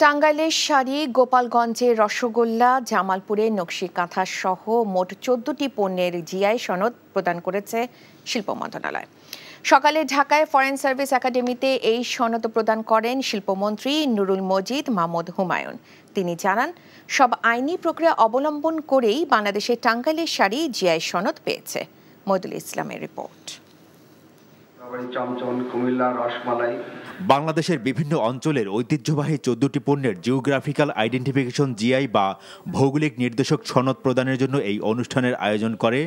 টাঙ্গাইলের শাড়ি, গোপালগঞ্জের রসগোল্লা, জামালপুরের নকশি কাঁথা সহ মোট ১৪টি পণ্যের জিআই সনদ প্রদান করেছে শিল্প মন্ত্রণালয়। সকালে ঢাকায় ফরেন সার্ভিস একাডেমিতে এই সনদ প্রদান করেন শিল্পমন্ত্রী নুরুল মজিদ মাহমুদ হুমায়ুন। তিনি জানান, সব আইনি প্রক্রিয়া অবলম্বন করেই বাংলাদেশের টাঙ্গাইলের শাড়ি জিআই সনদ পেয়েছে। মইদুল ইসলামের রিপোর্ট। বাংলাদেশের বিভিন্ন অঞ্চলের ঐতিহ্যবাহী ১৪টি পণ্যের জিওগ্রাফিক্যাল আইডেন্টিফিকেশন জিআই বা ভৌগোলিক নির্দেশক সনদ প্রদানের জন্য এই অনুষ্ঠানের আয়োজন করে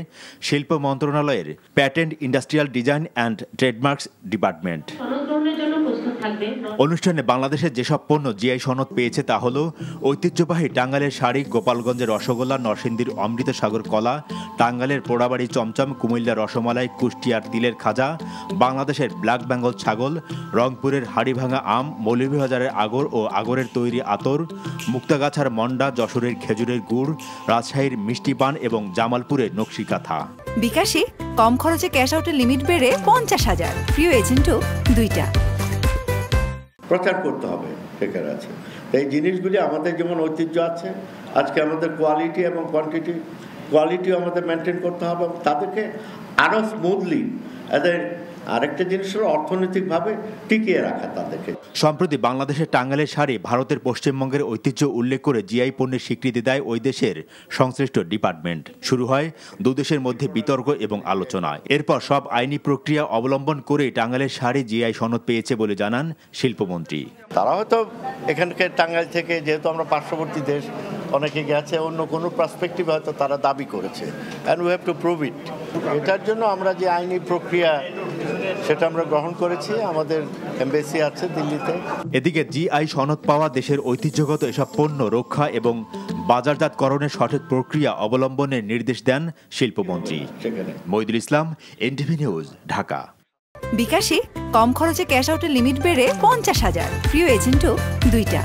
শিল্প মন্ত্রণালয়ের patent, industrial design and trademarks department. অনুষ্ঠানে বাংলাদেশের যেসব পণ্য জিআই সনদ পেয়েছে তা হল ঐতিহ্যবাহী টাঙ্গাইলের শাড়ি, গোপালগঞ্জের রসগোল্লা, নরসিংদীর অমৃত সাগর কলা, টাঙ্গাইলের পোড়াবাড়ি চমচম, কুমিল্লার রসমালাই, কুষ্টিয়ার তিলের খাজা, বাংলাদেশের ব্ল্যাক বেঙ্গল ছাগল, রংপুরের হাড়িভাঙা আম, মৌলভীবাজারের আগর ও আগরের তৈরি আতর, মুক্তাগাছার মন্ডা, যশোরের খেজুরের গুড়, রাজশাহীর মিষ্টি পান এবং জামালপুরের নকশি কাঁথা। বিকাশে কম খরচে ক্যাশ আউটের লিমিট বেড়ে ৫০,০০০, প্রিয় এজেন্টও ২টা। প্রচার করতে হবে বেকার আছে এই জিনিসগুলি। আমাদের যেমন ঐতিহ্য আছে, আজকে আমাদের কোয়ালিটি এবং কোয়ালিটিও আমাদের মেনটেন করতে হবে। তাদেরকে আরও স্মুথলি এদের আরেকটা জিনিস হলো অর্থনৈতিকভাবে টিকিয়ে রাখা তাদেরকে। সম্প্রতি বাংলাদেশের টাঙ্গাইলের শাড়ি ভারতের পশ্চিমবঙ্গের ঐতিহ্য উল্লেখ করে জিআই পণ্যের স্বীকৃতি দেয় ওই দেশের সংশ্লিষ্ট ডিপার্টমেন্ট। শুরু হয় দুদেশের মধ্যে বিতর্ক এবং আলোচনা। এরপর সব আইনি প্রক্রিয়া অবলম্বন করে টাঙ্গাইলের শাড়ি জিআই সনদ পেয়েছে বলে জানান শিল্পমন্ত্রী। তারা হয়তো এখানকার টাঙ্গাইল থেকে, যেহেতু আমরা পার্শ্ববর্তী দেশ, অনেকে গেছে অন্য কোনো পার্সপেক্টিভে হয়তো তারা দাবি করেছে, and we have to prove ইট। এটার জন্য আমরা যে আইনি প্রক্রিয়া সেটা আমরা গ্রহণ করেছি, আমাদের এমবেসি আছে দিল্লিতে। এদিকে জিআই সনদ পাওয়া দেশের ঐতিহ্যগত এসব পণ্য রক্ষা এবং বাজারজাতকরণের সঠিক প্রক্রিয়া অবলম্বনের নির্দেশ দেন শিল্পমন্ত্রী। মইদুল ইসলাম, এনটিভি নিউজ, ঢাকা। বিকাশে কম খরচে ক্যাশ আউটের লিমিট বেড়ে ৫০,০০০, প্রিয় এজেন্টও ২টা।